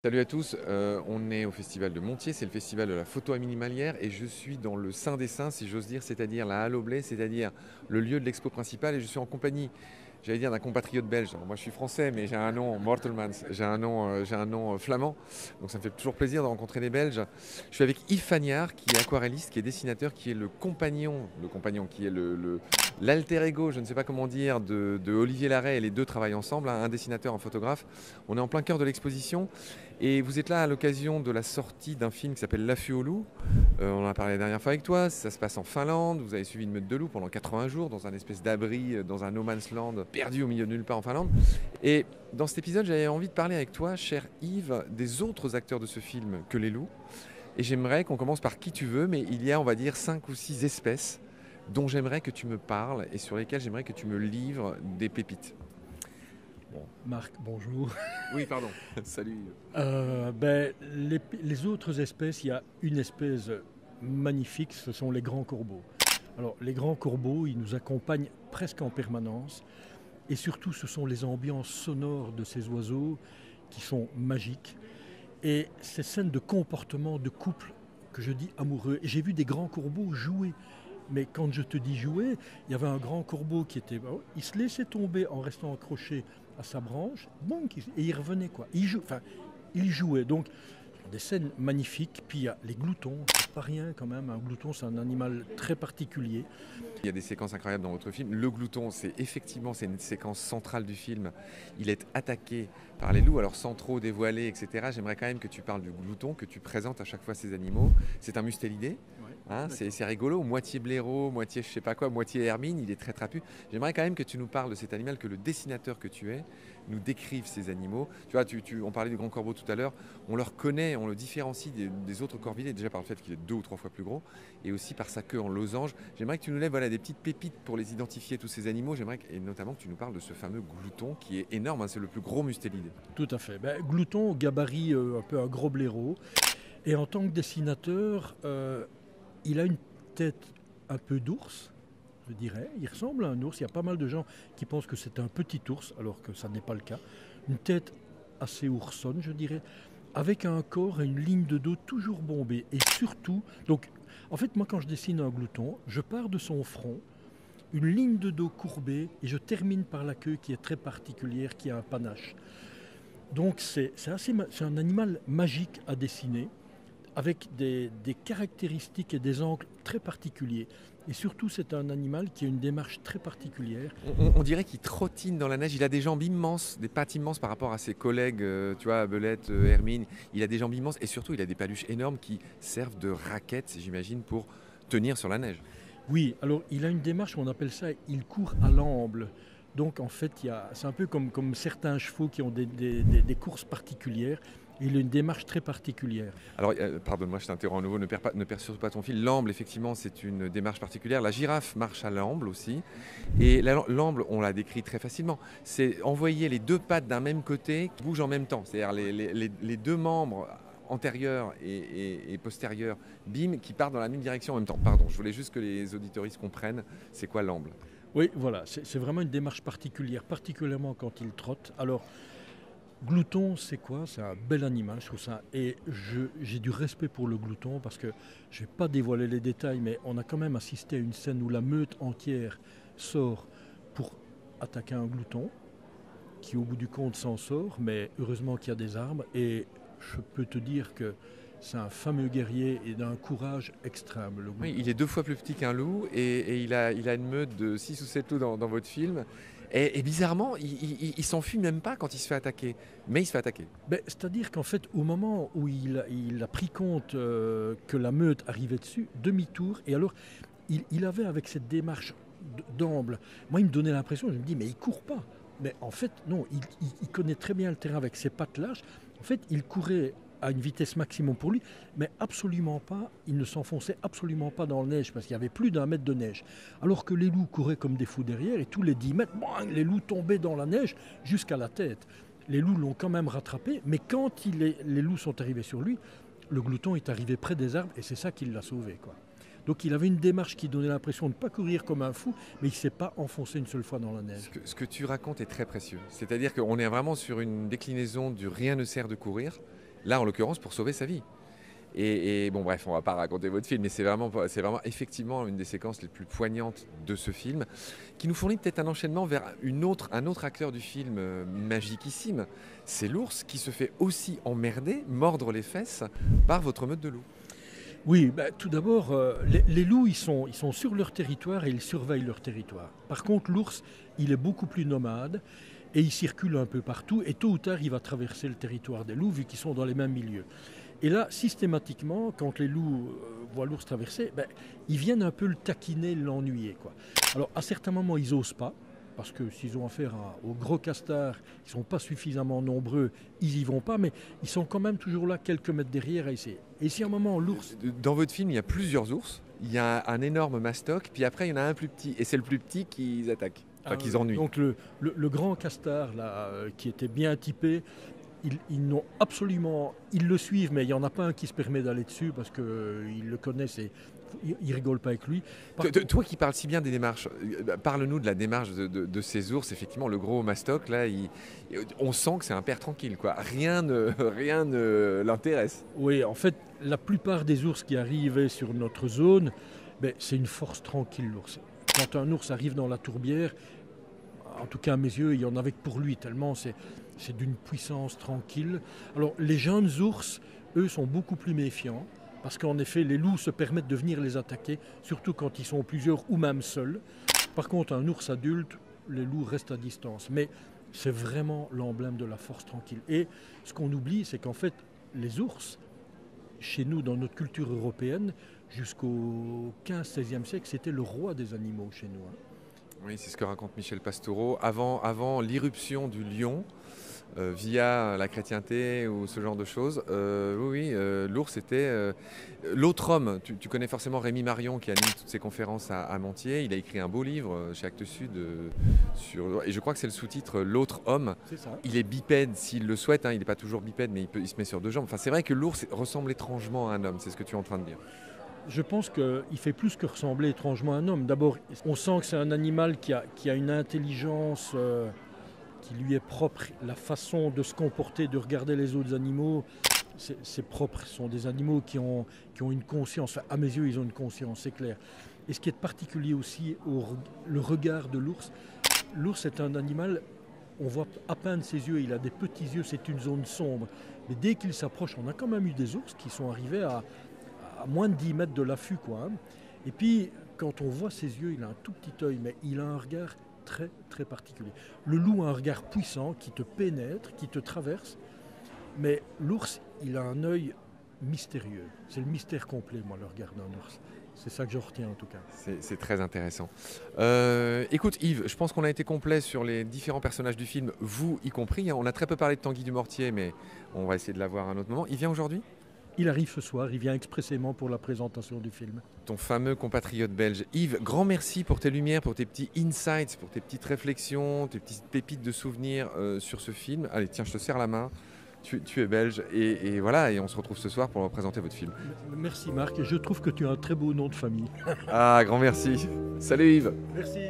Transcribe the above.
Salut à tous, on est au festival de Montier, c'est le festival de la photo animalière et je suis dans le Saint des Saints, si j'ose dire, c'est-à-dire la Halle au Blé, c'est-à-dire le lieu de l'expo principale et je suis en compagnie, j'allais dire d'un compatriote belge. Alors, moi je suis français mais j'ai un nom Mortelmans, j'ai un nom flamand, donc ça me fait toujours plaisir de rencontrer des Belges. Je suis avec Yves Fagnard qui est aquarelliste, qui est dessinateur, qui est le compagnon qui est l'alter ego, je ne sais pas comment dire, de Olivier Larrey et les deux travaillent ensemble, hein, un dessinateur, un photographe. On est en plein cœur de l'exposition. Et vous êtes là à l'occasion de la sortie d'un film qui s'appelle L'affût au loup. On en a parlé la dernière fois avec toi. Ça se passe en Finlande. Vous avez suivi une meute de loups pendant 80 jours dans un espèce d'abri, dans un no man's land, perdu au milieu de nulle part en Finlande. Et dans cet épisode, j'avais envie de parler avec toi, cher Yves, des autres acteurs de ce film que les loups. Et j'aimerais qu'on commence par qui tu veux, mais il y a, on va dire, 5 ou 6 espèces dont j'aimerais que tu me parles et sur lesquelles j'aimerais que tu me livres des pépites. Bon, Marc, bonjour. Oui, pardon. Salut. Les autres espèces, il y a une espèce magnifique, ce sont les grands corbeaux. Alors, les grands corbeaux, ils nous accompagnent presque en permanence. Et surtout, ce sont les ambiances sonores de ces oiseaux qui sont magiques. Et ces scènes de comportement de couple que je dis amoureux. Et j'ai vu des grands corbeaux jouer. Mais quand je te dis jouer, il y avait un grand corbeau qui était... Il se laissait tomber en restant accroché à sa branche, bonk, et il revenait, quoi. Il jouait. Donc, des scènes magnifiques. Puis il y a les gloutons, c'est pas rien quand même. Un glouton, c'est un animal très particulier. Il y a des séquences incroyables dans votre film. Le glouton, c'est une séquence centrale du film. Il est attaqué par les loups, alors sans trop dévoiler, etc. J'aimerais quand même que tu parles du glouton, que tu présentes à chaque fois ces animaux. C'est un mustélidé. Hein, c'est rigolo, moitié blaireau, moitié je sais pas quoi, moitié hermine, il est très trapu. J'aimerais quand même que tu nous parles de cet animal, que le dessinateur que tu es nous décrive ces animaux. Tu vois, on parlait du grand corbeau tout à l'heure, on le reconnaît, on le différencie des autres corvidés, déjà par le fait qu'il est 2 ou 3 fois plus gros, et aussi par sa queue en losange. J'aimerais que tu nous lèves des petites pépites pour les identifier, tous ces animaux. Et notamment que tu nous parles de ce fameux glouton qui est énorme, hein, c'est le plus gros mustélide. Tout à fait. Glouton, gabarit, un peu un gros blaireau. Et en tant que dessinateur, il a une tête un peu d'ours, je dirais. Il ressemble à un ours. Il y a pas mal de gens qui pensent que c'est un petit ours, alors que ça n'est pas le cas. Une tête assez oursonne, je dirais, avec un corps et une ligne de dos toujours bombée. Et surtout, donc, en fait, moi, quand je dessine un glouton, je pars de son front, une ligne de dos courbée, et je termine par la queue qui est très particulière, qui a un panache. Donc, c'est un animal magique à dessiner, avec des caractéristiques et des angles très particuliers. Et surtout, c'est un animal qui a une démarche très particulière. On dirait qu'il trottine dans la neige. Il a des jambes immenses, des pattes immenses par rapport à ses collègues, tu vois, Belette, Hermine. Il a des jambes immenses et surtout, il a des paluches énormes qui servent de raquettes, j'imagine, pour tenir sur la neige. Oui, alors il a une démarche, on appelle ça, il court à l'amble. Donc en fait, c'est un peu comme certains chevaux qui ont des courses particulières. Il a une démarche très particulière. Alors, pardonne-moi, je t'interromps à nouveau, ne perds surtout pas ton fil. L'amble, effectivement, c'est une démarche particulière. La girafe marche à l'amble aussi. Et l'amble, on l'a décrit très facilement. C'est envoyer les deux pattes d'un même côté qui bougent en même temps. C'est-à-dire les deux membres antérieurs et postérieurs, bim, qui partent dans la même direction en même temps. Pardon, je voulais juste que les auditoristes comprennent c'est quoi l'amble. Oui, voilà, c'est vraiment une démarche particulière, particulièrement quand il trotte. Alors, glouton, c'est quoi? C'est un bel animal, je trouve ça. Et j'ai du respect pour le glouton parce que je ne vais pas dévoiler les détails, mais on a quand même assisté à une scène où la meute entière sort pour attaquer un glouton, qui au bout du compte s'en sort, mais heureusement qu'il y a des armes. Et je peux te dire que c'est un fameux guerrier et d'un courage extrême. Le Oui, il est 2 fois plus petit qu'un loup et il a une meute de 6 ou 7 loups dans votre film. Et bizarrement, il s'enfuit même pas quand il se fait attaquer. Mais il se fait attaquer. C'est-à-dire qu'en fait, au moment où il a pris compte que la meute arrivait dessus, demi-tour, et alors il avait avec cette démarche d'amble, moi il me donnait l'impression, je me dis mais il court pas. Mais en fait non, il connaît très bien le terrain avec ses pattes lâches. En fait, il courait à une vitesse maximum pour lui, mais absolument pas, il ne s'enfonçait absolument pas dans la neige, parce qu'il y avait plus d'1 mètre de neige. Alors que les loups couraient comme des fous derrière, et tous les 10 mètres, les loups tombaient dans la neige jusqu'à la tête. Les loups l'ont quand même rattrapé, mais quand les loups sont arrivés sur lui, le glouton est arrivé près des arbres, et c'est ça qui l'a sauvé, quoi. Donc il avait une démarche qui donnait l'impression de ne pas courir comme un fou, mais il ne s'est pas enfoncé une seule fois dans la neige. Ce que tu racontes est très précieux. C'est-à-dire qu'on est vraiment sur une déclinaison du rien ne sert de courir. Là, en l'occurrence, pour sauver sa vie. Et bon, bref, on ne va pas raconter votre film, mais c'est vraiment effectivement une des séquences les plus poignantes de ce film, qui nous fournit peut-être un enchaînement vers un autre acteur du film magiquissime. C'est l'ours qui se fait aussi emmerder, mordre les fesses par votre meute de loups. Oui, tout d'abord, les loups, ils sont sur leur territoire et ils surveillent leur territoire. Par contre, l'ours, il est beaucoup plus nomade et il circule un peu partout et tôt ou tard, il va traverser le territoire des loups vu qu'ils sont dans les mêmes milieux. Et là, systématiquement, quand les loups voient l'ours traverser, ils viennent un peu le taquiner, l'ennuyer, quoi. Alors, à certains moments, ils n'osent pas, parce que s'ils ont affaire aux gros castards, ils ne sont pas suffisamment nombreux, ils n'y vont pas, mais ils sont quand même toujours là, quelques mètres derrière, à essayer. Et si à un moment, l'ours... Dans votre film, il y a plusieurs ours, il y a un énorme mastoc, puis après, il y en a un plus petit, et c'est le plus petit qu'ils attaquent, qu'ils ennuient. Donc, le grand castard, là, qui était bien typé, ils n'ont absolument... Ils le suivent, mais il n'y en a pas un qui se permet d'aller dessus parce qu'ils le connaissent et ils ne rigolent pas avec lui. Toi qui parles si bien des démarches, parle-nous de la démarche de ces ours. Effectivement, le gros mastoc, là, on sent que c'est un père tranquille, quoi. Rien ne l'intéresse. Oui, en fait, la plupart des ours qui arrivaient sur notre zone, c'est une force tranquille, l'ours. Quand un ours arrive dans la tourbière, en tout cas à mes yeux, il y en avait que pour lui, tellement c'est d'une puissance tranquille. Alors les jeunes ours, eux, sont beaucoup plus méfiants, parce qu'en effet, les loups se permettent de venir les attaquer, surtout quand ils sont plusieurs ou même seuls. Par contre, un ours adulte, les loups restent à distance. Mais c'est vraiment l'emblème de la force tranquille. Et ce qu'on oublie, c'est qu'en fait, les ours, chez nous, dans notre culture européenne, jusqu'au 15-16e siècle, c'était le roi des animaux chez nous. Oui, c'est ce que raconte Michel Pastoureau. Avant l'irruption du lion, via la chrétienté ou ce genre de choses, l'ours était l'autre homme. Tu connais forcément Rémi Marion qui anime toutes ces conférences à Montier. Il a écrit un beau livre chez Actes Sud et je crois que c'est le sous-titre L'autre homme. C'est ça. Il est bipède s'il le souhaite, il n'est pas toujours bipède, mais il se met sur deux jambes. Enfin, c'est vrai que l'ours ressemble étrangement à un homme, c'est ce que tu es en train de dire. Je pense qu'il fait plus que ressembler étrangement à un homme. D'abord, on sent que c'est un animal qui a une intelligence qui lui est propre. La façon de se comporter, de regarder les autres animaux, c'est propre. Ce sont des animaux qui ont une conscience. Enfin, à mes yeux, ils ont une conscience, c'est clair. Et ce qui est particulier aussi, le regard de l'ours. L'ours est un animal, on voit à peine ses yeux, il a des petits yeux, c'est une zone sombre. Mais dès qu'il s'approche, on a quand même eu des ours qui sont arrivés à moins de 10 mètres de l'affût, quoi. Et puis, quand on voit ses yeux, il a un tout petit œil, mais il a un regard très, très particulier. Le loup a un regard puissant qui te pénètre, qui te traverse, mais l'ours, il a un œil mystérieux. C'est le mystère complet, moi, le regard d'un ours. C'est ça que je retiens, en tout cas. C'est très intéressant. Écoute, Yves, je pense qu'on a été complet sur les différents personnages du film, vous y compris. On a très peu parlé de Tanguy du Mortier, mais on va essayer de l'avoir à un autre moment. Il vient aujourd'hui ? Il arrive ce soir, il vient expressément pour la présentation du film. Ton fameux compatriote belge. Yves, grand merci pour tes lumières, pour tes petits insights, pour tes petites réflexions, tes petites pépites de souvenirs sur ce film. Allez, tiens, je te serre la main. Tu es belge et voilà, et on se retrouve ce soir pour présenter votre film. Merci Marc, et je trouve que tu as un très beau nom de famille. Ah, grand merci. Salut Yves. Merci.